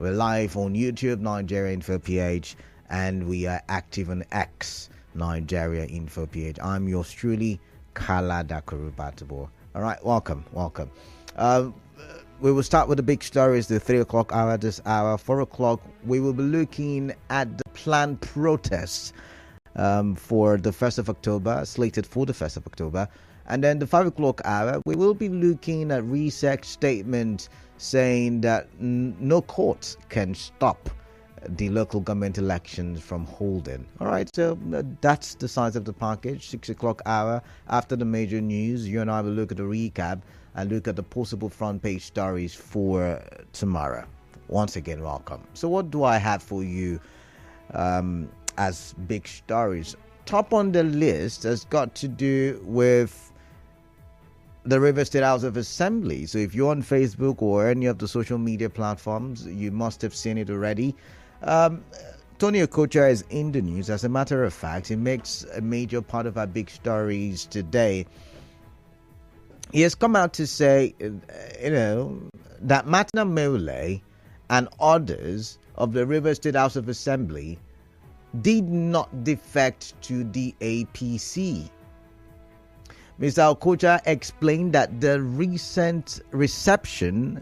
We're live on YouTube, Nigeria Info PH, and we are active on X, Nigeria Info PH. I'm yours truly, Kala Dakurubatibo. All right, welcome. We will start with the big stories, the 3 o'clock hour this hour. 4 o'clock, we will be looking at the planned protests for the 1st of October, slated for the 1st of October. And then the 5 o'clock hour, we will be looking at research statement saying that no court can stop the local government elections from holding. All right, so that's the size of the package. 6 o'clock hour, after the major news, you and I will look at the recap and look at the possible front page stories for tomorrow. Once again, welcome. So what do I have for you as big stories? Top on the list has got to do with the Rivers State House of Assembly. So if you're on Facebook or any of the social media platforms, you must have seen it already. Tony Okocha is in the news. As a matter of fact, it makes a major part of our big stories today. He has come out to say, that Amaewhule and others of the Rivers State House of Assembly did not defect to the APC. Mr. Okocha explained that the recent reception,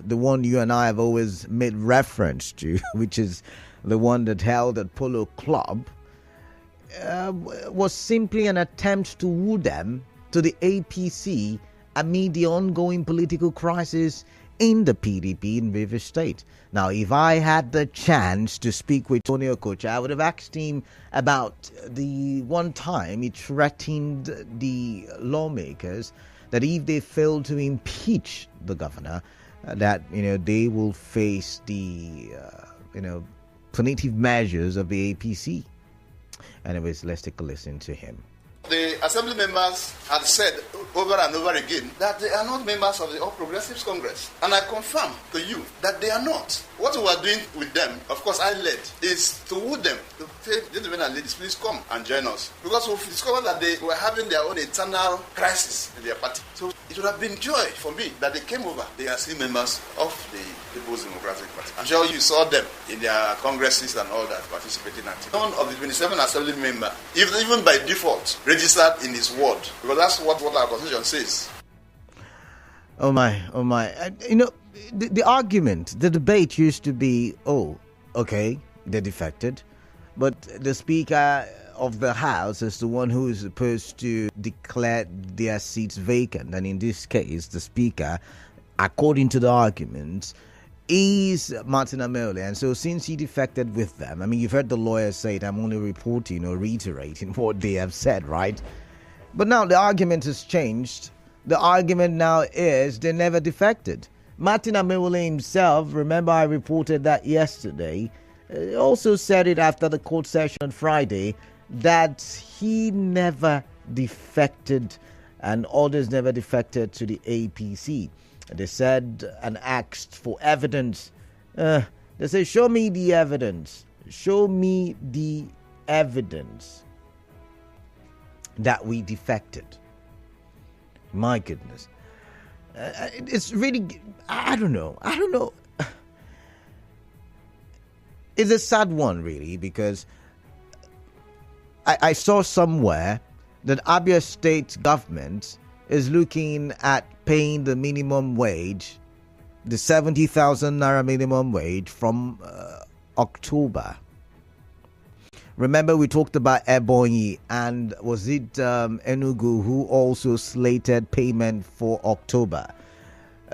the one you and I have always made reference to, which is the one that held at Polo Club, was simply an attempt to woo them to the APC amid the ongoing political crisis in the PDP in Rivers State. Now, if I had the chance to speak with Tony Okocha, I would have asked him about the one time he threatened the lawmakers that if they fail to impeach the governor, that they will face the punitive measures of the APC. Anyways, let's take a listen to him. The assembly members had said over and over again that they are not members of the All Progressives Congress. And I confirm to you that they are not. What we are doing with them, of course I led, is to woo them, to say, gentlemen and ladies, please come and join us. Because we've discovered that they were having their own internal crisis in their party. So it would have been joy for me that they came over. They are still members of the People's Democratic Party. I'm sure you saw them in their congresses and all that, participating actively. None of the 27 assembly members, even by default, registered in his ward, because that's what our constitution says. Oh my. The argument, the debate used to be, okay, they defected, but the Speaker of the House is the one who is supposed to declare their seats vacant. And in this case, the Speaker, according to the arguments, is Amaewhule. And so since he defected with them, you've heard the lawyers say it, I'm only reporting or reiterating what they have said, right? But now the argument has changed. The argument now is they never defected. Amaewhule himself, remember I reported that yesterday, also said it after the court session on Friday, that he never defected and others never defected to the APC. They said and asked for evidence. They say, show me the evidence. Show me the evidence that we defected. My goodness. It's really, I don't know. It's a sad one, really, because I saw somewhere that Abia State government is looking at paying the minimum wage, the 70,000 naira minimum wage from October. Remember we talked about Ebonyi, and was it Enugu who also slated payment for October?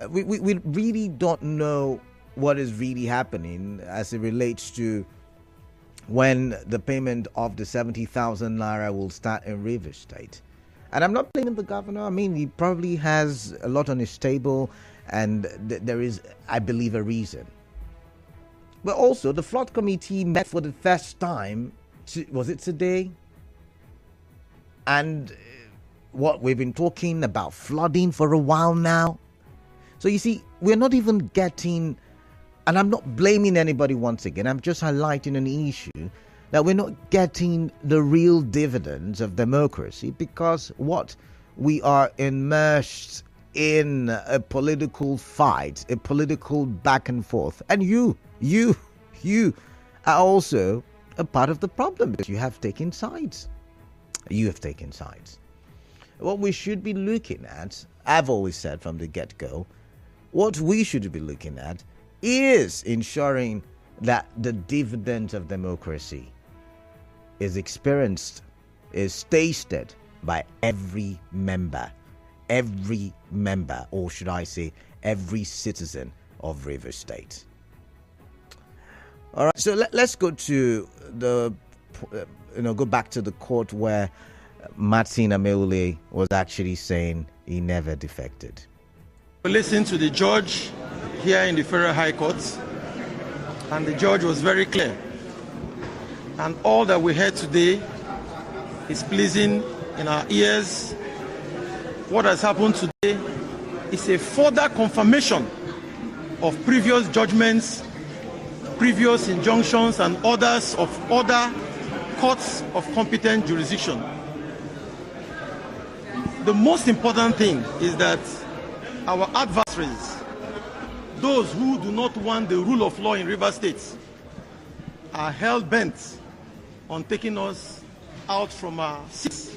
We really don't know what is really happening as it relates to when the payment of the 70,000 naira will start in Rivers State. And I'm not blaming the governor. He probably has a lot on his table, and there is, I believe, a reason. But also, the flood committee met for the first time, was it today? And we've been talking about flooding for a while now. So you see, we're not even getting, and I'm not blaming anybody once again, I'm just highlighting an issue, that we're not getting the real dividends of democracy because we are immersed in a political fight, a political back and forth. And you are also a part of the problem because you have taken sides. You have taken sides. What we should be looking at, I've always said from the get-go, what we should be looking at is ensuring that the dividend of democracy is experienced, is tasted by every member, or should I say, every citizen of Rivers State. All right, so let's go to go back to the court where Martin Amaewhule was actually saying he never defected. We listened to the judge here in the Federal High Court, and the judge was very clear. And all that we heard today is pleasing in our ears. What has happened today is a further confirmation of previous judgments, previous injunctions, and orders of other courts of competent jurisdiction. The most important thing is that our adversaries, those who do not want the rule of law in Rivers State, are hell-bent on taking us out from our seats.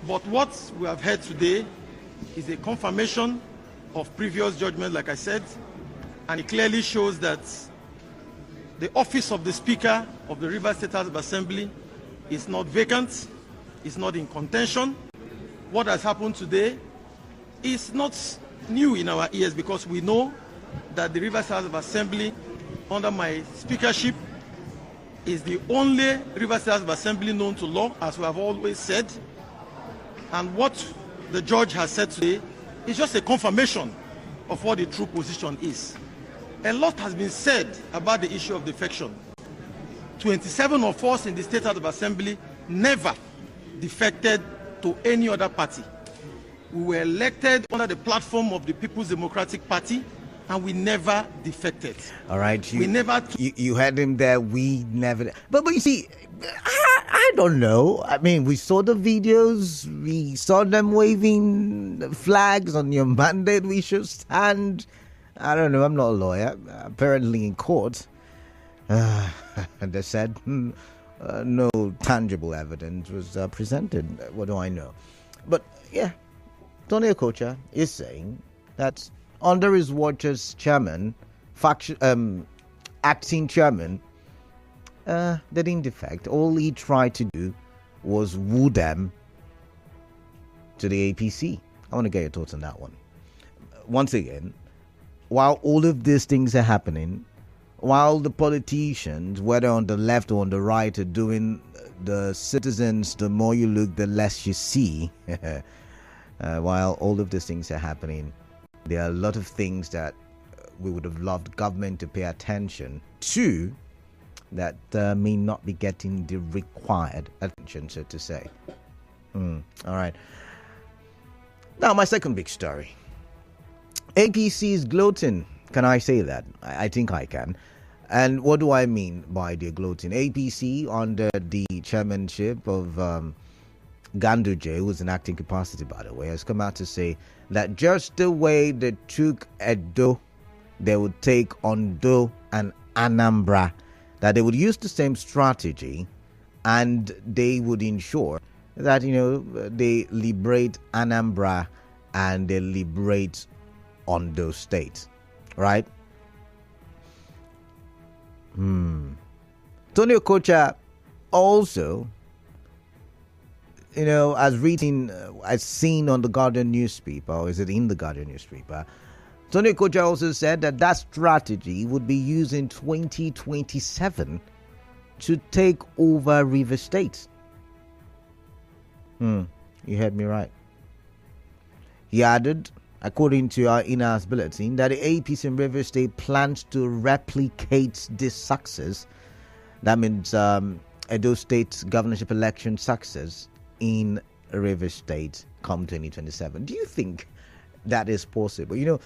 But what we have heard today is a confirmation of previous judgment, like I said, and it clearly shows that the office of the Speaker of the Rivers State House of Assembly is not vacant, is not in contention. What has happened today is not new in our ears because we know that the Rivers House of Assembly, under my speakership, is the only Rivers House of Assembly known to law, as we have always said. And what the judge has said today is just a confirmation of what the true position is. A lot has been said about the issue of defection. 27 of us in the State House of Assembly never defected to any other party. We were elected under the platform of the People's Democratic Party, and we never defected. All right, you had him there. We never. But you see, I don't know. I mean, we saw the videos. We saw them waving flags on your mandate. We should stand. I don't know. I'm not a lawyer. Apparently, in court, they said no tangible evidence was presented. What do I know? But yeah, Tony Okocha is saying that under his watch as chairman, acting chairman, they didn't defect. All he tried to do was woo them to the APC. I want to get your thoughts on that one. Once again, while all of these things are happening, while the politicians, whether on the left or on the right, are doing the citizens, the more you look, the less you see. While all of these things are happening, there are a lot of things that we would have loved government to pay attention to that may not be getting the required attention, so to say. All right. Now, my second big story. APC is gloating. Can I say that? I think I can. And what do I mean by the gloating? APC, under the chairmanship of Dangote, who's in acting capacity, by the way, has come out to say that just the way they took Edo, they would take Ondo and Anambra, that they would use the same strategy and they would ensure that, they liberate Anambra and they liberate Ondo State, right? Tony Okocha also, as seen on the Guardian newspaper, or is it in the Guardian newspaper? Tony Okocha also said that strategy would be used in 2027 to take over Rivers State. You heard me right. He added, according to our in-house bulletin, that the APC in Rivers State plans to replicate this success. That means Edo State governorship election success in Rivers State come 2027. Do you think that is possible?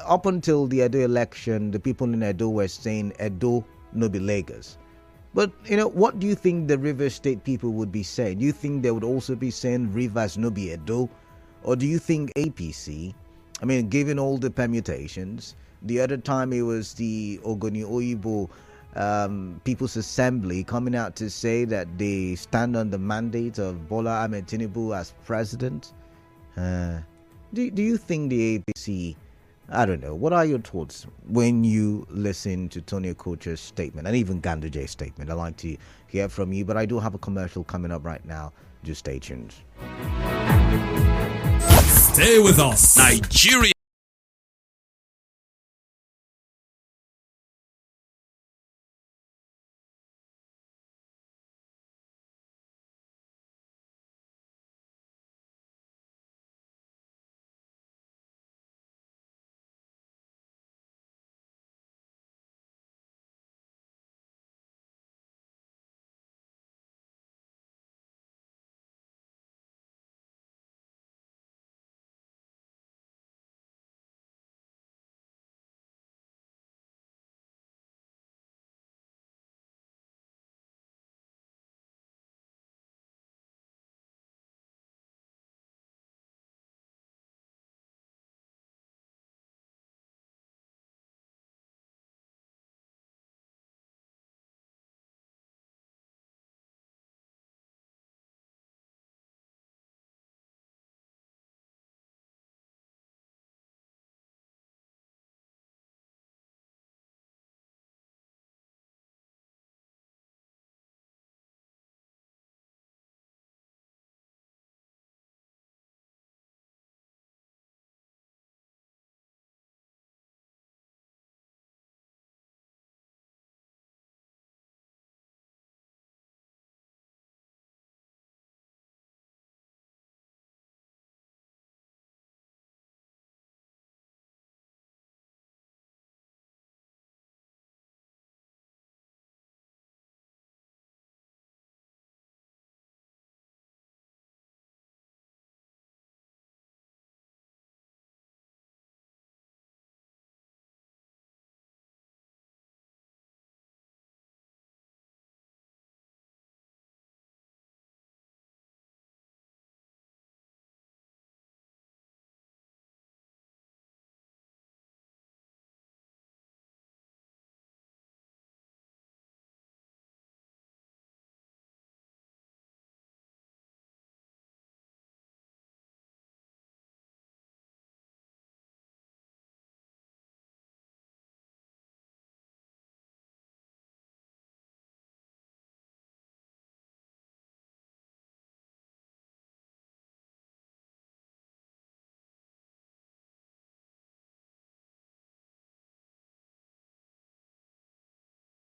Up until the Edo election, the people in Edo were saying Edo no be Lagos. But, what do you think the Rivers State people would be saying? Do you think they would also be saying Rivers no be Edo? Or do you think APC, I mean, given all the permutations, the other time it was the Ogoni Oyibo People's Assembly coming out to say that they stand on the mandate of Bola Ahmed Tinubu as president? Do you think the APC, I don't know, what are your thoughts when you listen to Tony Okocha's statement and even Ganduje's statement? I'd like to hear from you, but I do have a commercial coming up right now. Just stay tuned. Stay with us. Nigeria.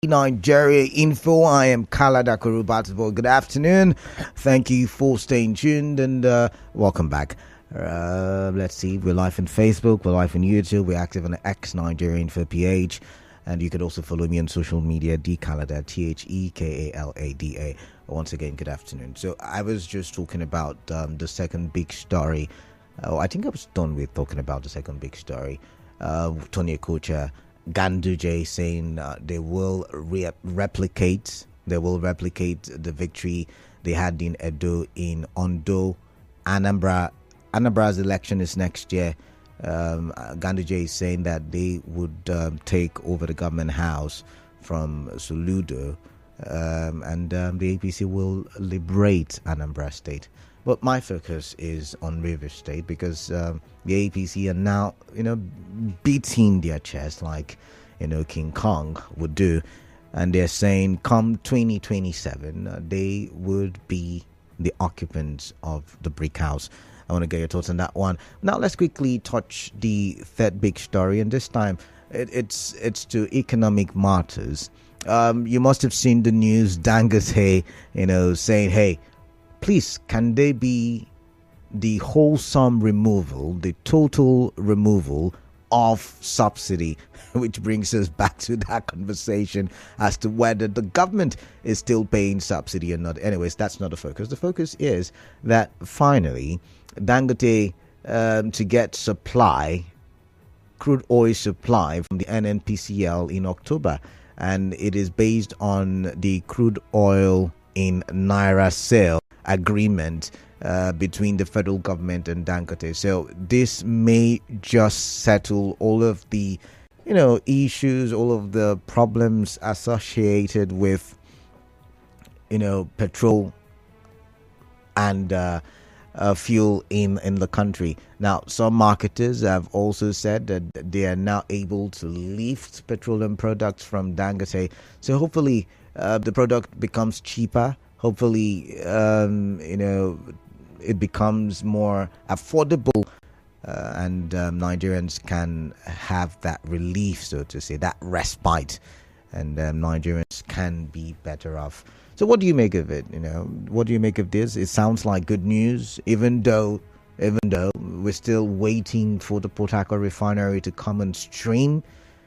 Nigeria Info. I am Kalada Kurubatabo. Good afternoon. Thank you for staying tuned and welcome back. Let's see. We're live on Facebook. We're live on YouTube. We're active on the X Nigeria Info PH. And you could also follow me on social media, DKalada, TheKalada. Once again, good afternoon. So I was just talking about the second big story. I think I was done with talking about the second big story. Tony Okocha, Ganduje saying they will replicate the victory they had in Edo, in Ondo. Anambra's election is next year. Ganduje is saying that they would take over the government house from Soludo, and the APC will liberate Anambra State. But my focus is on Rivers State because the APC are now, beating their chest like, King Kong would do. And they're saying come 2027, they would be the occupants of the brick house. I want to get your thoughts on that one. Now, let's quickly touch the third big story. And this time, it's to economic matters. You must have seen the news, Dangote, saying, hey, please, can there be the wholesome removal, the total removal of subsidy? Which brings us back to that conversation as to whether the government is still paying subsidy or not. Anyways, that's not the focus. The focus is that finally, Dangote, to get supply, crude oil supply from the NNPCL in October. And it is based on the crude oil in Naira sale agreement between the federal government and Dangote. So this may just settle all of the, issues, all of the problems associated with, petrol and fuel in the country. Now, some marketers have also said that they are now able to lift petroleum products from Dangote. So hopefully the product becomes cheaper. Hopefully, it becomes more affordable, and Nigerians can have that relief, so to say, that respite, and Nigerians can be better off. So what do you make of it? What do you make of this? It sounds like good news, even though we're still waiting for the Port Harcourt Refinery to come on stream.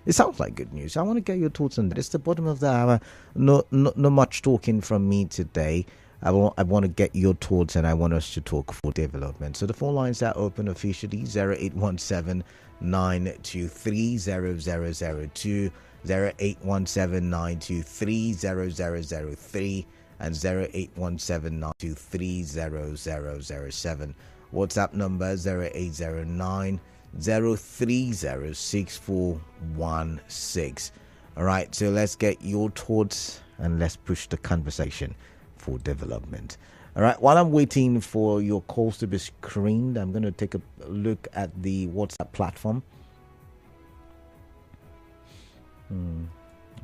It sounds like good news. I want to get your thoughts on that. It's the bottom of the hour. No much talking from me today. I want to get your thoughts, and I want us to talk for development. So the phone lines are open officially: 0817-923-0002, 0817-923-0003, and 0817-923-0007. WhatsApp number 0809 0306416. All right, so let's get your thoughts and let's push the conversation for development. All right, while I'm waiting for your calls to be screened, I'm going to take a look at the WhatsApp platform.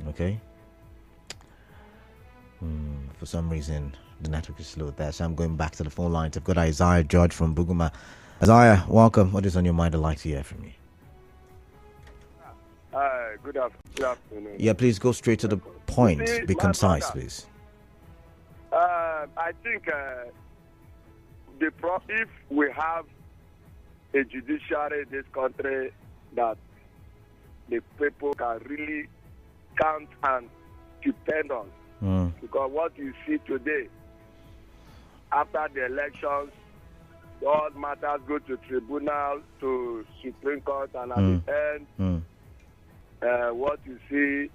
Okay. For some reason, the network is slow there, so I'm going back to the phone lines. I've got Isaiah George from Buguma. Isaiah, welcome. What is on your mind? I'd like to hear from you. Good afternoon. Yeah, please go straight to the point. Be concise, please. I think if we have a judiciary in this country that the people can really count and depend on, because what you see today, after the elections, all matters go to tribunal, to Supreme Court, and at the end, what you see,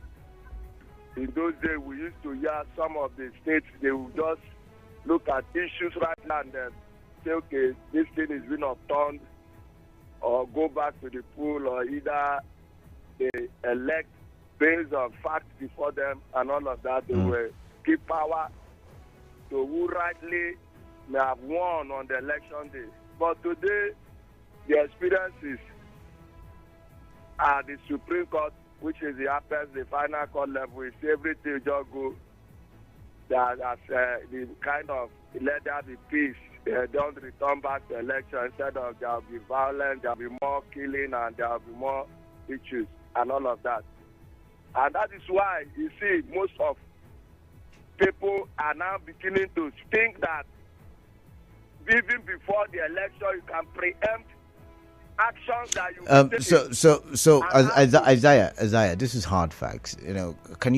in those days we used to hear some of the states, they would just look at issues right now and then say, okay, this thing is being upturned, or go back to the pool, or either they elect based on facts before them and all of that. They will give power to who rightly may have won on the election day. But today, the experiences at the Supreme Court, which is the upper, the final court level, is everything just go that as the kind of let there be peace. Don't return back to election. Instead of there will be violence, there will be more killing, and there will be more issues and all of that. And that is why you see most of people are now beginning to think that even before the election, you can preempt actions that you Isaiah, this is hard facts. Can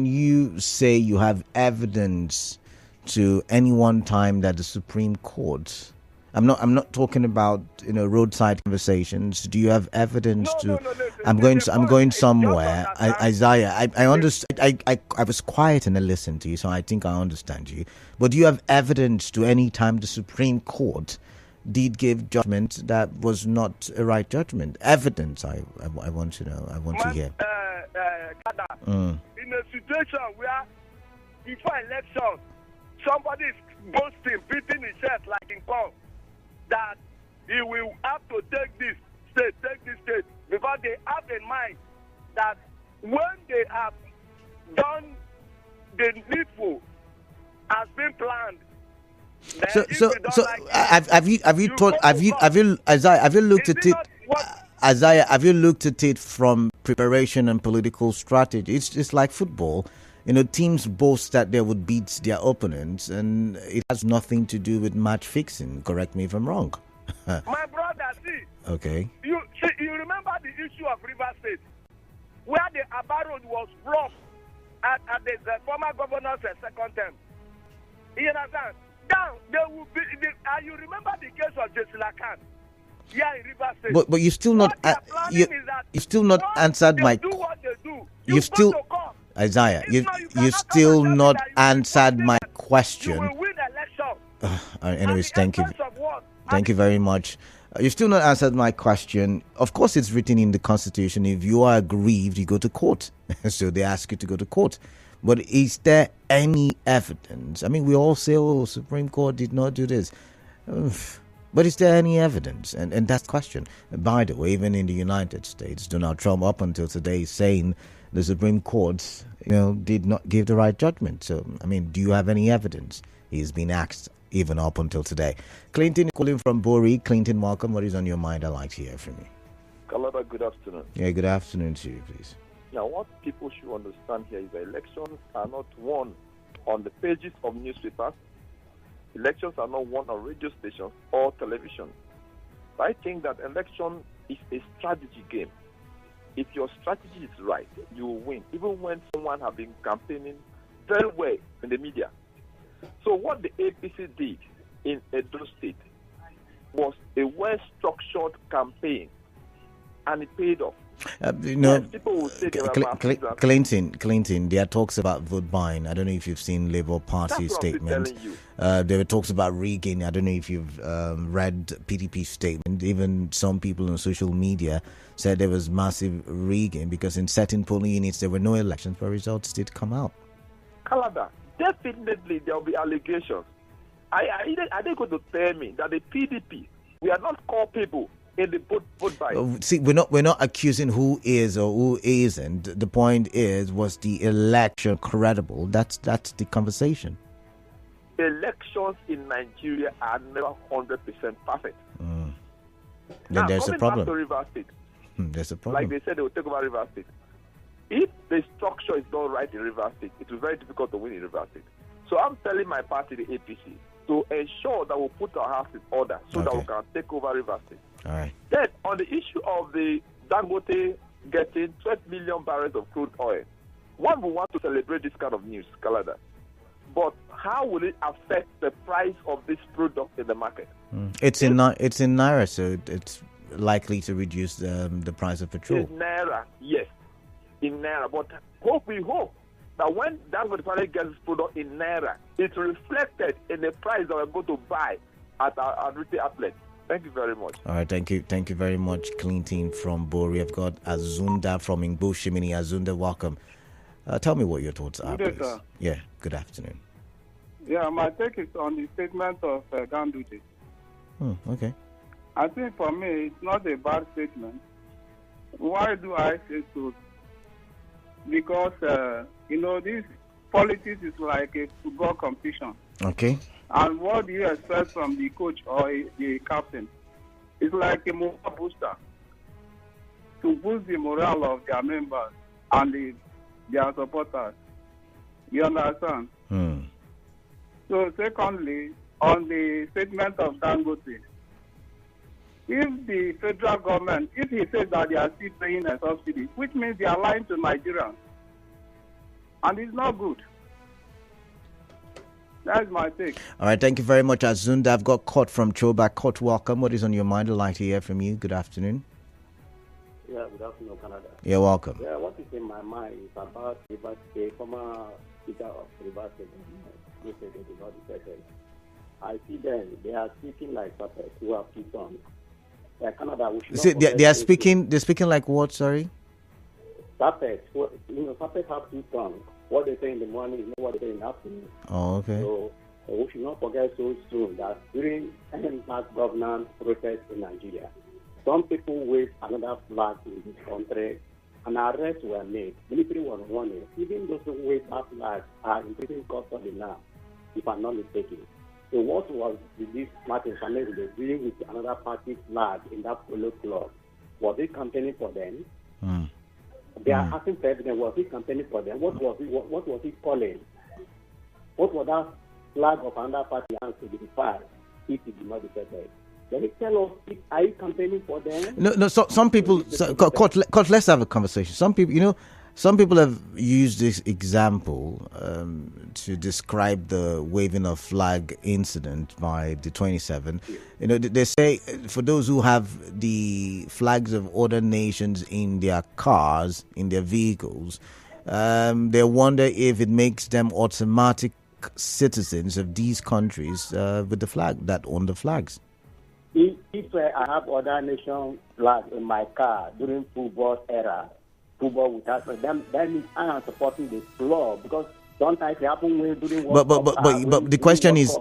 you say you have evidence to any one time that the Supreme Court? I'm not talking about roadside conversations. Do you have evidence to? I'm going somewhere. Isaiah, I understand. I was quiet and I listened to you, so I think I understand you. But do you have evidence to any time the Supreme Court did give judgment that was not a right judgment? Evidence. I want to know. I want to hear. In a situation where before election, somebody is boasting, beating his chest like in court, that he will have to take this state, because they have in mind that when they have done the needful has been planned. Isaiah, have you looked at it? Isaiah, have you looked at it from preparation and political strategy? It's like football. Teams boast that they would beat their opponents, and it has nothing to do with match fixing. Correct me if I'm wrong. My brother, see. Okay. You remember the issue of River State, where the Aba Road was blocked at the former governor's second term. You understand? Now, there will be. You remember the case of Jesila Khan here in River State. But you still not. You still not answered my. Do what they do. You still. Isaiah, you still not answered my question. You will win the election. Anyways, thank you. Of what? Thank you very much. You've still not answered my question. Of course, it's written in the Constitution. If you are aggrieved, you go to court. So they ask you to go to court. But is there any evidence? I mean, we all say, oh, Supreme Court did not do this. But is there any evidence? And that's the question. By the way, even in the United States, Donald Trump, up until today, is saying the Supreme Court, did not give the right judgment. So, I mean, do you have any evidence? He's been asked even up until today. Clinton calling from Bori. Clinton, welcome. What is on your mind? I'd like to hear from you. Kalada, good afternoon. Yeah, good afternoon to you, please. Now, what people should understand here is that elections are not won on the pages of newspapers. Elections are not won on radio stations or television. I think that election is a strategy game. If your strategy is right, you will win, even when someone has been campaigning very well in the media. So what the APC did in Edo State was a well-structured campaign, and it paid off. Yes, people will say Clinton, there are talks about vote buying. I don't know if you've seen Labour Party statement. There were talks about rigging. I don't know if you've read PDP statement. Even some people on social media said there was massive rigging because in certain polling units there were no elections, but results did come out. Canada, definitely there will be allegations. Are they going to tell me that the PDP, we are not culpable in the vote buying? See, we're not accusing who is or who isn't. The point is, was the election credible? That's the conversation. Elections in Nigeria are never 100% perfect. Then now, there's a problem. Back to River State, there's a problem. like they said, they will take over River State. If the structure is not right in River State, it will be very difficult to win in River State. So I'm telling my party, the APC, to ensure that we'll put our house in order so that we can take over River State. All right. Then, on the issue of the Dangote getting 12 million barrels of crude oil, one will want to celebrate this kind of news, Kalada. But how will it affect the price of this product in the market? It's in naira, so it's likely to reduce the price of petrol. In naira, yes, in naira. But we hope that when Dangote finally gets this product in naira, it's reflected in the price that we're going to buy at our retail outlet. Thank you very much. All right, thank you very much, Clinton from Bori. I've got Azunda from Ingbo Shimini. Azunda, welcome. Tell me what your thoughts are, please. Sir. Yeah, good afternoon. Yeah, my take is on the statement of Dangote. Okay. I think for me, it's not a bad statement. Why do I say so? Because, this politics is like a football competition. Okay. And what do you expect from the coach or the captain? It's like a morale booster to boost the morale of their members and their supporters. You understand? So, secondly, on the statement of Dangote, if the federal government, if he says that they are still paying a subsidy, which means they are lying to Nigerians, and it's not good. That's my take. All right, thank you very much, Azunda. I've got Court from Choba. Court, welcome. What is on your mind? I'd like to hear from you. Good afternoon. Yeah, good afternoon, Canada. You're welcome. Yeah, what is in my mind is about River State, former speaker of River State, I see them, they are speaking like puppets who have two tongues. Canada, we should See, they're speaking like what, sorry? Puppets, puppets have two tongues. What they say in the morning is not what they say in the afternoon. Oh, okay. So we should not forget so soon that during NNPCL governance protest in Nigeria, some people waved another flag in this country and arrests were made. Military was warning. Even those who waved that flag are in prison custody now, if I'm not mistaken. So what was this Martin Samuel doing with another party's flag in that polo club? Was he campaigning for them? They are asking President, was he campaigning for them? What was he calling? What was that flag of another party has to be defied if he did not defend it? Let me tell us, are you campaigning for them? No. So some people, Court, let's have a conversation. Some people have used this example to describe the waving of flag incident by the 27. They say for those who have the flags of other nations in their cars, in their vehicles, they wonder if it makes them automatic citizens of these countries with the flag that own the flags. If I have other nation flag in my car during football era, football without them, that means I am supporting the club, because sometimes it happens when during World Cup. But the question is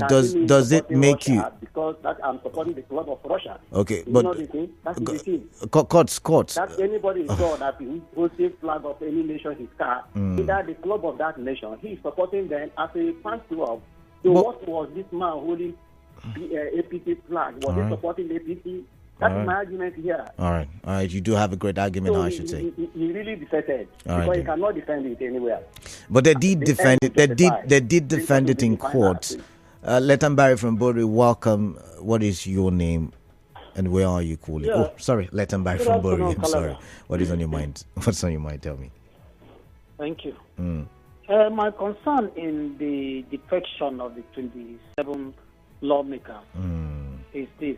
does it make you, because that I'm supporting the club of Russia? Okay, you but know the thing? That's the thing. Courts. That anybody saw that he hosting flag of any nation his car, either the club of that nation, he is supporting them as a fan club. So what was this man holding APC flag? Was he supporting the APC? That's my argument here. All right. You do have a great argument, so I should say. He really defended because he cannot defend it anywhere. But they did defend it. They did defend it in court. Letambari from Bori, welcome. What is your name, and where are you calling? Yeah. Oh, sorry, Letambari from Bori. I'm sorry. What is on your mind? What's on your mind? Tell me. Thank you. My concern in the defection of the 27 lawmakers is this.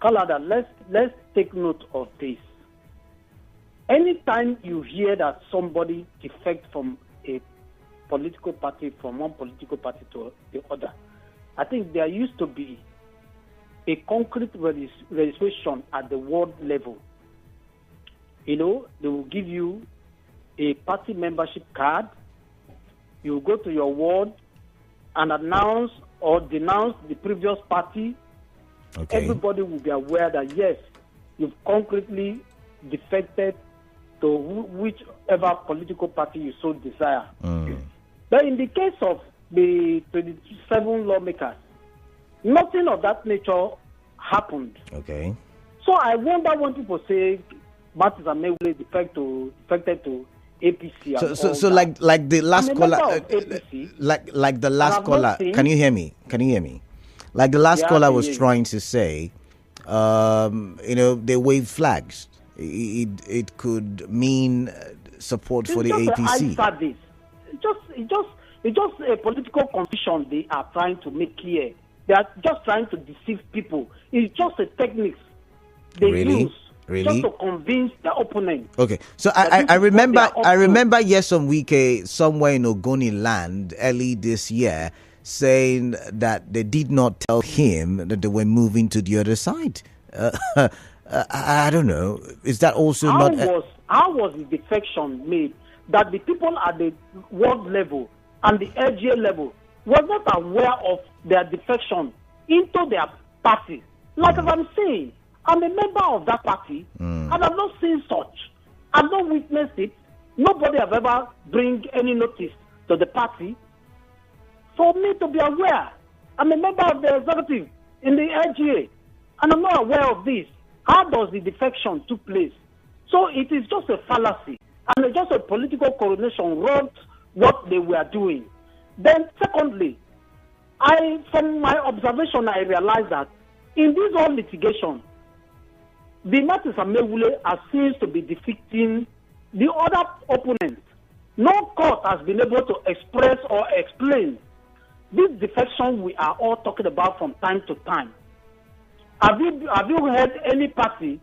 Kalada, let's take note of this. Anytime you hear that somebody defects from a political party, from one political party to the other, I think there used to be a concrete registration at the ward level. You know, they will give you a party membership card. You go to your ward and announce or denounce the previous party. Okay. Everybody will be aware that, yes, you've concretely defected to whichever political party you so desire. But in the case of the 27 lawmakers, nothing of that nature happened. Okay. So I wonder when people say Martins Amaewhule defected to APC. So like the last caller, like the last caller. Can you hear me? Like the last caller was trying to say, they wave flags. It could mean support for the APC. It's just a political confusion they are trying to make clear. They are just trying to deceive people. It's just a technique they use just to convince the opponent. Okay, so I remember Yesom Wike somewhere in Ogoni land early this year saying that they did not tell him that they were moving to the other side. I don't know. Is that also how was the defection made that the people at the world level and the LGA level were not aware of their defection into their party? Like as I'm saying, I'm a member of that party and I've not seen such. I've not witnessed it. Nobody have ever bring any notice to the party for me to be aware. I'm a member of the executive in the LGA and I'm not aware of this. How does the defection took place? So it is just a fallacy and it's just a political coronation wrote what they were doing. Then secondly, from my observation, I realized that in this whole litigation, the Martins Amaewhule seems to be defeating the other opponents. No court has been able to express or explain this defection we are all talking about from time to time. Have you heard any party,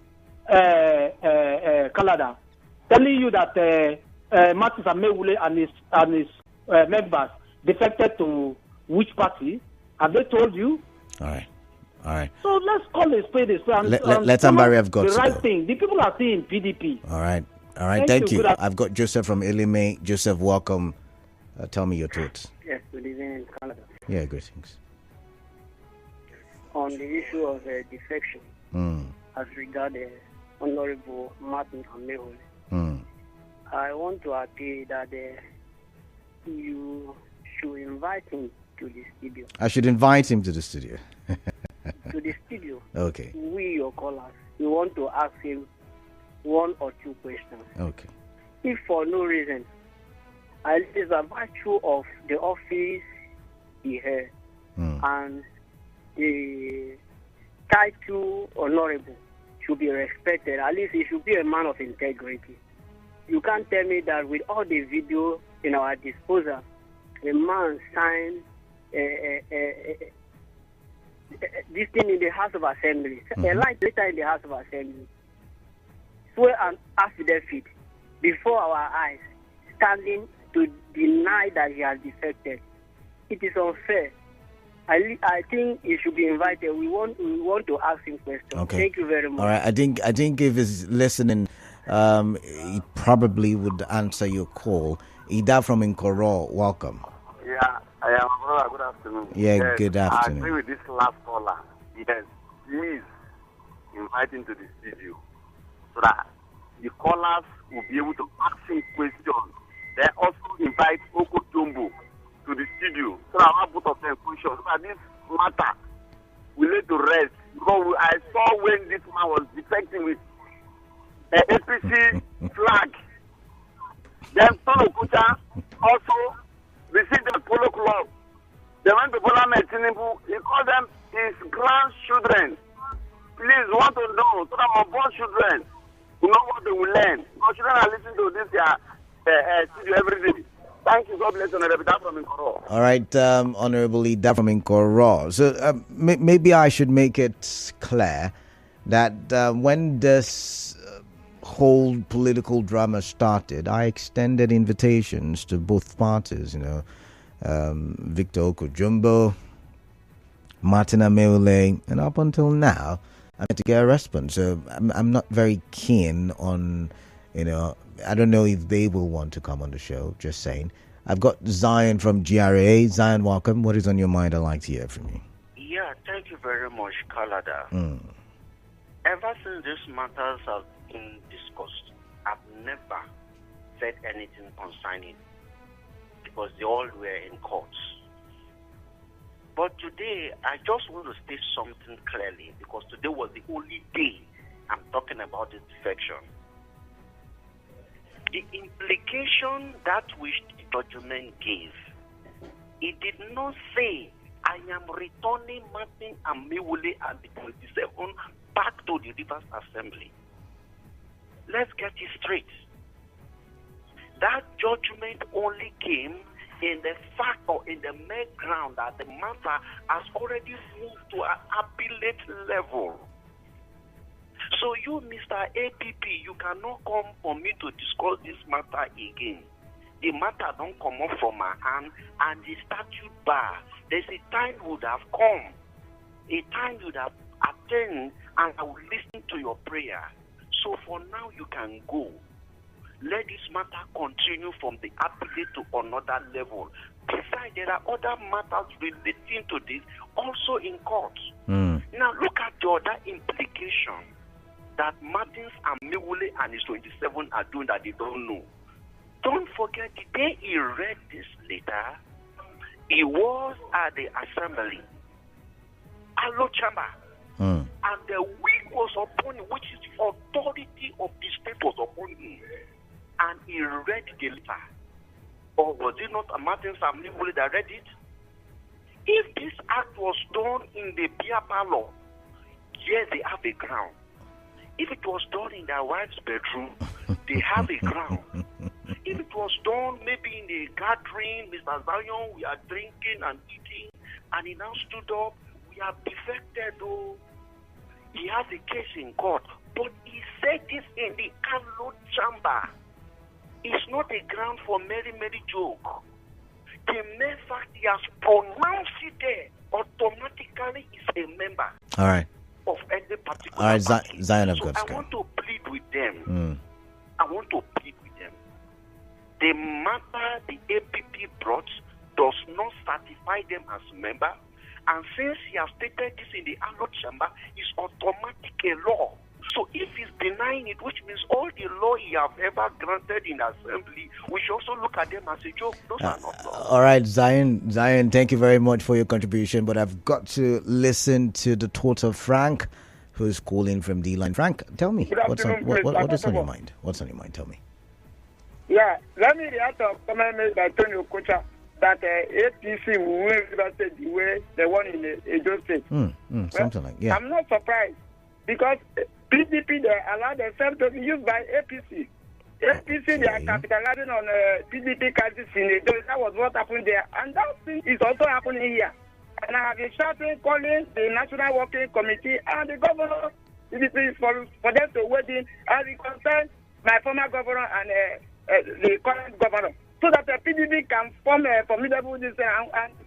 Canada, telling you that Martins Amaewhule and his members defected to which party? Have they told you? All right. So let's call a spade a spade. Let somebody have got the right thing. The people are seeing PDP. All right. Thank you. I've got Joseph from Elime. Joseph, welcome. Tell me your thoughts. Yes, good evening in Canada. Yeah, greetings. On the issue of defection, as regards Honorable Martins Amaewhule, I want to appeal that you should invite him to the studio. I should invite him to the studio. To the studio. Okay. We, your callers, we want to ask him one or two questions. Okay. If for no reason, at least a virtue of the office he had and the title honorable should be respected. At least he should be a man of integrity. You can't tell me that with all the video in our disposal, a man signed this thing in the House of Assembly, a light later in the House of Assembly, swear and affidavit before our eyes, standing to deny that he has defected. it is unfair. I think he should be invited. We want to ask him questions. Okay. Thank you very much. All right. I think if he's listening, he probably would answer your call. Ida from Nkoro, welcome. Yeah, I am brother. Good afternoon. Yeah, yes, good afternoon. I agree with this last caller. Yes, please invite him to the studio so that the callers will be able to ask him questions. Then also invite Okocha to the studio so that I both of them questions. So that this matter will need to rest. Because I saw when this man was defecting with the APC flag. Then Okocha also received the Polo Club. They went to Bola Tinubu. He called them his grandchildren. Please, want to know so that my born children will know what they will learn. Because children are listening to this studio every day. Thank you. God bless you. Honorable Ida from Nkoro. All right, Honorable Ida from Nkoro. So maybe I should make it clear that when this whole political drama started, I extended invitations to both parties, Victor Okocha, Martin Amaewhule, and up until now, I'm to get a response. So I'm not very keen on, I don't know if they will want to come on the show, just saying. I've got Zion from GRA. Zion, welcome. What is on your mind? I'd like to hear from you. Yeah, thank you very much, Kalada. Ever since these matters have been discussed, I've never said anything concerning because they all were in courts. But today, I just want to state something clearly because today was the only day I'm talking about this defection. The implication that which the judgment gave, it did not say, I am returning Martin Amaewhule and the 27 back to the Rivers Assembly. Let's get it straight. That judgment only came in the fact or in the mere ground that the matter has already moved to an appellate level. So you, Mr. APP, you cannot come for me to discuss this matter again. The matter don't come up from my hand and the statute bar. There's a time would have come, a time you would have attained and I will listen to your prayer. So for now you can go. Let this matter continue from the appellate to another level. Besides, there are other matters relating to this also in court. Now look at the other implication that Martins Amaewhule and his 27 are doing that they don't know. Don't forget the day he read this letter, he was at the assembly, Allo Chamber, and the week was upon him, which is the authority of the state was upon him, and he read the letter. Or was it not Martins Amaewhule that read it? If this act was done in the beer parlor, yes, they have a ground. If it was done in their wife's bedroom, they have a ground. If it was done maybe in a gathering, Mr. Zion, we are drinking and eating, and he now stood up, we are defected, oh. He has a case in court, but he said this in the Allo Chamber. It's not a ground for merry joke. The mere fact he has pronounced it there, automatically is a member. All right. Of any particular all right, party. Zion, I've so got I want to plead with them. I want to plead with them. The matter the APP brought does not certify them as member, and since he has stated this in the Allo Chamber, it's automatic a law. So if he's denying it, which means all the law he have ever granted in assembly, we should also look at them as a joke. Those are not laws. All right, Zion, thank you very much for your contribution, but I've got to listen to the thoughts of Frank, who's calling from D-Line. Frank, tell me, what is on your mind? What's on your mind? Tell me. Yeah, let me react to comment made by Tony Okocha that APC will win River State the way they won in the Edo State. Something like, yeah. I'm not surprised because PDP, they allow themselves to be used by APC. APC, they are capitalizing on PDP crisis in Edo. That was what happened there. And that thing is also happening here. And I have been shouting, calling the National Working Committee and the governor, PDP, for them to weigh in and reconcile my former governor and the current governor. so that the PDP can form a formidable and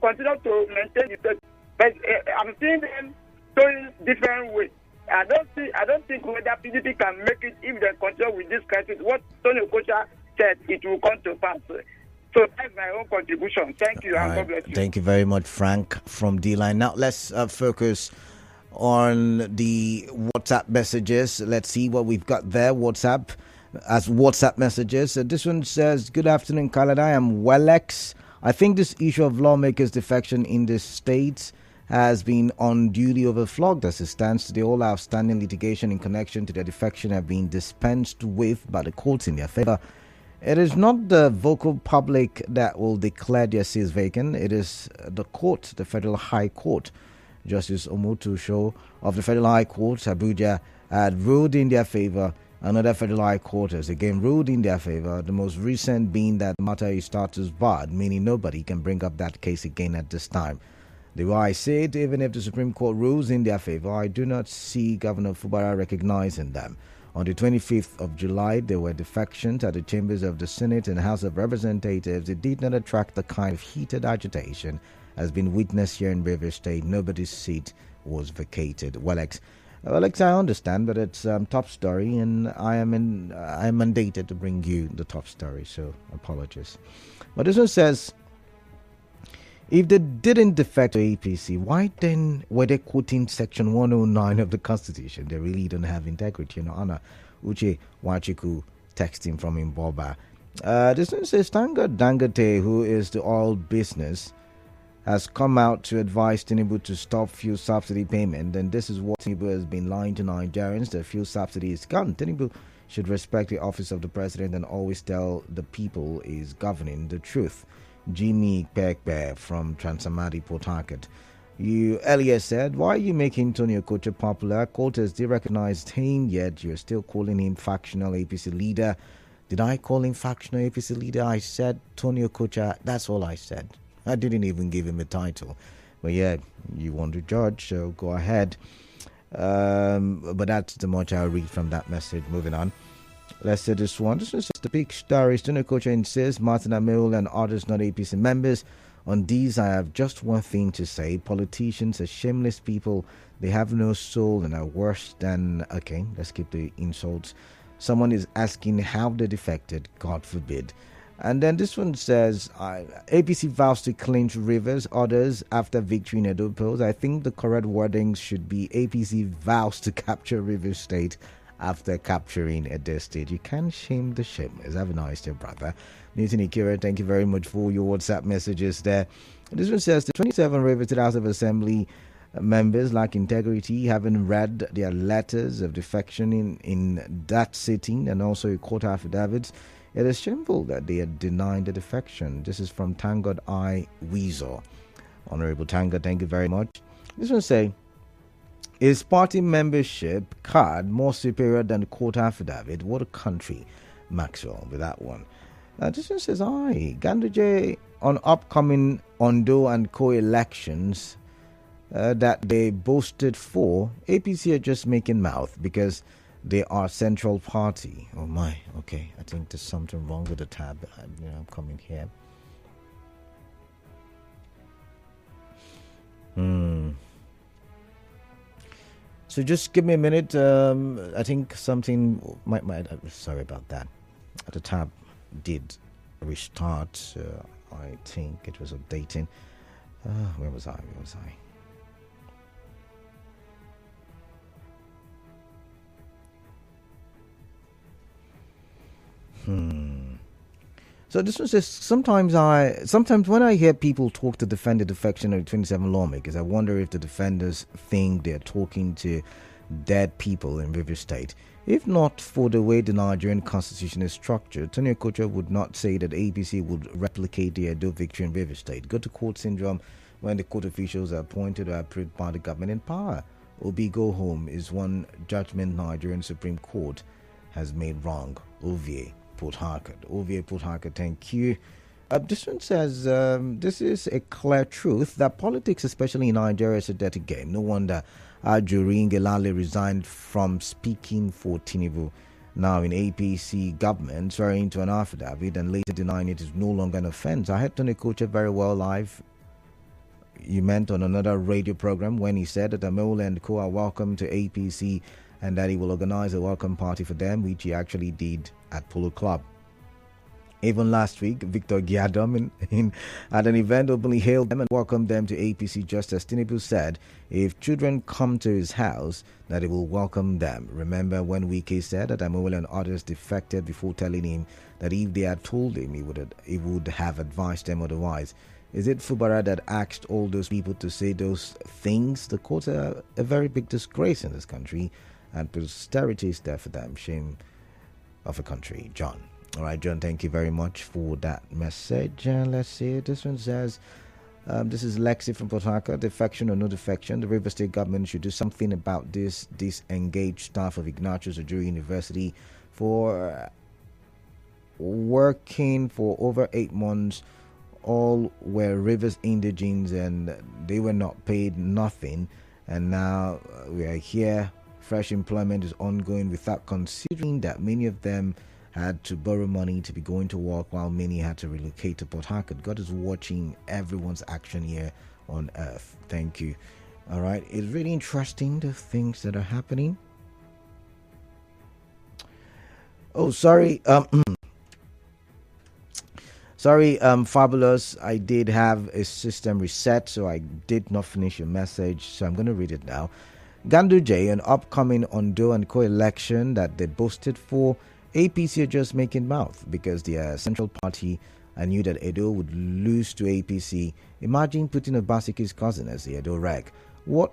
continue to maintain the. But I'm seeing them going different ways. I don't think whether PDP can make it if they continue with this crisis. What Tony Okocha said, it will come to pass. So that's my own contribution. Thank you, and God bless you. Thank you very much, Frank from D-Line. Now let's focus on the WhatsApp messages. Let's see what we've got there. WhatsApp messages. This one says, "Good afternoon, Khaled. I am Welex. I think this issue of lawmakers' defection in the states has been unduly overflogged as it stands today. All outstanding litigation in connection to their defection have been dispensed with by the courts in their favor. It is not the vocal public that will declare their seats vacant. It is the court, the Federal High Court. Justice Omotusho of the Federal High Court, Abuja, had ruled in their favor. Another Federal High Court has again ruled in their favor, the most recent being that the matter is status barred, meaning nobody can bring up that case again at this time. The way I say it, even if the Supreme Court rules in their favor, I do not see Governor Fubara recognizing them. On the 25th of July, there were defections at the chambers of the Senate and House of Representatives. It did not attract the kind of heated agitation has been witnessed here in Rivers State. Nobody's seat was vacated." Welex, I understand, but it's top story, and I'm mandated to bring you the top story, so apologies. But this one says, if they didn't defect to APC, why then were they quoting Section 109 of the Constitution? They really don't have integrity. Anna Uche Wachiku texting from Imboba. This one says, Dangote, who is the oil business, has come out to advise Tinubu to stop fuel subsidy payment. And this is what Tinubu has been lying to Nigerians. The fuel subsidy is gone. Tinubu should respect the office of the president and always tell the people is governing the truth. Jimmy Pekbe from Transamadi, Port Harcourt. You earlier said, why are you making Tony Okocha popular? Quotas de-recognized him, yet you're still calling him factional APC leader. Did I call him factional APC leader? I said Tony Okocha. That's all I said. I didn't even give him a title. But yeah, you want to judge, so go ahead. But that's the much I'll read from that message. Moving on. Let's say this one. This is the big story. Tony Okocha insists Martin Amaewhule and others not APC members. On these, I have just one thing to say. Politicians are shameless people. They have no soul and are worse than... Okay, let's keep the insults. Someone is asking how they defected. God forbid. And then this one says, APC vows to clinch Rivers, others after victory in Edo polls. I think the correct wording should be APC vows to capture Rivers State after capturing Edo State. You can't shame the shameless. Have a nice day, brother. Newton Ikira, thank you very much for your WhatsApp messages there. This one says, the 27 Rivers State House of Assembly members lack integrity, having read their letters of defection in that sitting and also court affidavits. It is shameful that they are denying the defection. This is from Tangod I. Weasel. Honorable Tangod, thank you very much. This one say, is party membership card more superior than the court affidavit? What a country, Maxwell, with that one. This one says, Ganduje on upcoming Ondo and co-elections that they boasted for, APC are just making mouth because they are central party. Oh my, okay. I think there's something wrong with the tab. I'm coming here. So just give me a minute. I think something might sorry about that. The tab did restart. I think it was updating. Where was I? So this was just sometimes when I hear people talk to defend the defection of the 27 lawmakers, I wonder if the defenders think they're talking to dead people in River State. If not for the way the Nigerian constitution is structured, Tony Okocha would not say that APC would replicate the Edo victory in River State. Go to court syndrome when the court officials are appointed or approved by the government in power. Obi go home is one judgment Nigerian Supreme Court has made wrong. OVA Port Harcourt, thank you. This one says, this is a clear truth that politics, especially in Nigeria, is a dirty game. No wonder Ajuri Ngelale resigned from speaking for Tinubu. now in APC government, swearing to an affidavit and later denying it is no longer an offense. I heard Tony Okocha very well live. You meant on another radio program when he said that Amaewhule and co are welcome to APC and that he will organize a welcome party for them, which he actually did at Polo Club. Even last week, Victor Giadom at an event openly hailed them and welcomed them to APC, just as Tinubu said if children come to his house, that he will welcome them. Remember when Wike said that Amaewhule and others defected before telling him that if they had told him, he would have advised them otherwise. Is it Fubara that asked all those people to say those things? The courts are a very big disgrace in this country, and posterity is there for them. Shame of a country. John. All right, John, thank you very much for that message. Let's see. This one says, this is Lexi from Port Harcourt. Defection or no defection, the River State government should do something about this disengaged staff of Ignatius Ojuri University for working for over 8 months. All were Rivers indigenes and they were not paid nothing. And now we are here. Fresh employment is ongoing without considering that many of them had to borrow money to be going to work, while many had to relocate to Port Harcourt. God is watching everyone's action here on earth. Thank you. All right, it's really interesting, the things that are happening. Oh, sorry. Fabulous. I did have a system reset, so I did not finish your message, so I'm going to read it now. Ganduje, an upcoming Ondo and co-election that they boasted for, APC are just making mouth because their central party knew that Edo would lose to APC. Imagine putting Obasiki's cousin as the Edo reg. What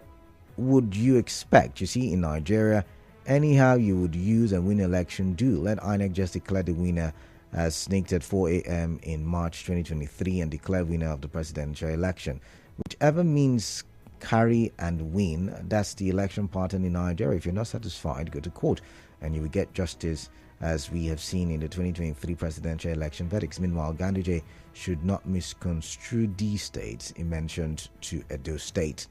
would you expect? You see, in Nigeria, anyhow you would use and win election, do. Let INEC just declare the winner as snaked at 4 a.m. in March 2023 and declare winner of the presidential election. Whichever means carry and win, that's the election pattern in Nigeria. If you're not satisfied, go to court and you will get justice, as we have seen in the 2023 presidential election verdicts. Meanwhile, Ganduje should not misconstrue these states he mentioned to Edo State.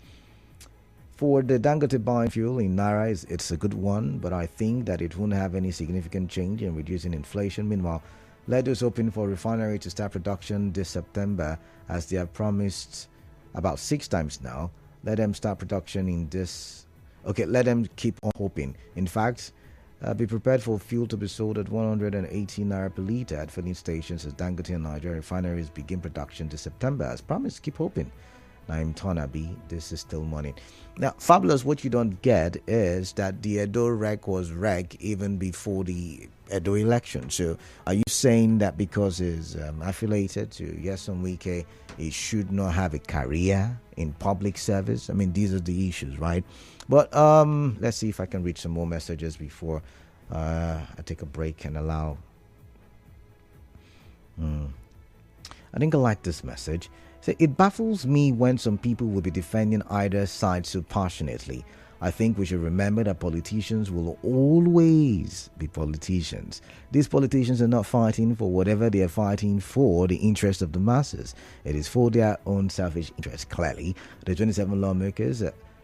For the Dangote biofuel in Naira, it's a good one, but I think that it won't have any significant change in reducing inflation. Meanwhile, let us open for Refinery to start production this September, as they have promised about 6 times now. Let them start production in this. Okay, let them keep on hoping. In fact, be prepared for fuel to be sold at 118 naira per litre at filling stations as Dangote and Nigeria refineries begin production this September. As promised, keep hoping. I'm Tonabi. This is still morning. Now, Fabulous, what you don't get is that the Edo reg was reg even before the Edo election. So are you saying that because he's affiliated to Nyesom Wike, he should not have a career in public service? I mean, these are the issues, right? But let's see if I can read some more messages before I take a break and allow. I think I like this message. So it baffles me when some people will be defending either side so passionately. I think we should remember that politicians will always be politicians. These politicians are not fighting for whatever they are fighting for, the interest of the masses. It is for their own selfish interest. Clearly, the 27 lawmakers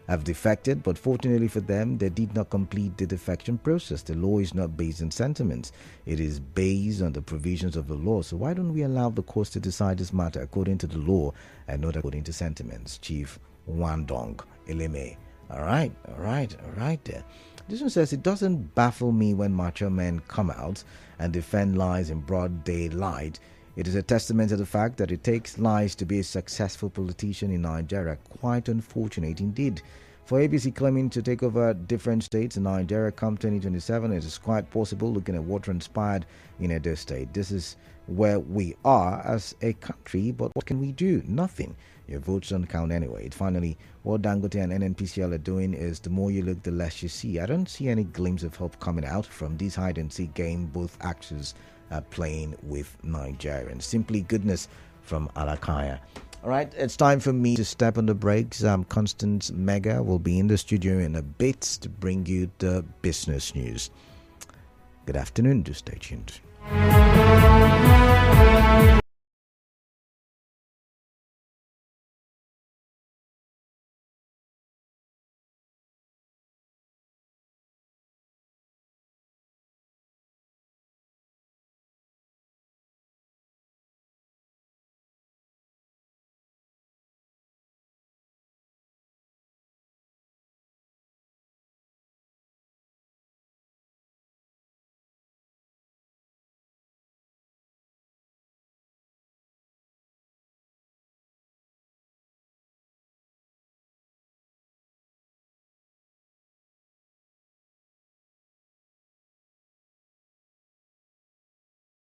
have defected, but fortunately for them, they did not complete the defection process. The law is not based on sentiments. It is based on the provisions of the law. So why don't we allow the courts to decide this matter according to the law and not according to sentiments? Chief Wandong Eleme. All right there. This one says, it doesn't baffle me when macho men come out and defend lies in broad daylight. It is a testament to the fact that it takes lies to be a successful politician in Nigeria. Quite unfortunate indeed. For ABC claiming to take over different states in Nigeria come 2027, it is quite possible, looking at what transpired in Edo State. This is where we are as a country, but what can we do? Nothing. Your votes don't count anyway. Finally, what Dangote and NNPCL are doing is the more you look, the less you see. I don't see any glimpse of hope coming out from this hide-and-seek game both actors are playing with Nigerians. Simply goodness from Alakaya. All right, it's time for me to step on the brakes. Constance Mega will be in the studio in a bit to bring you the business news. Good afternoon. Do stay tuned.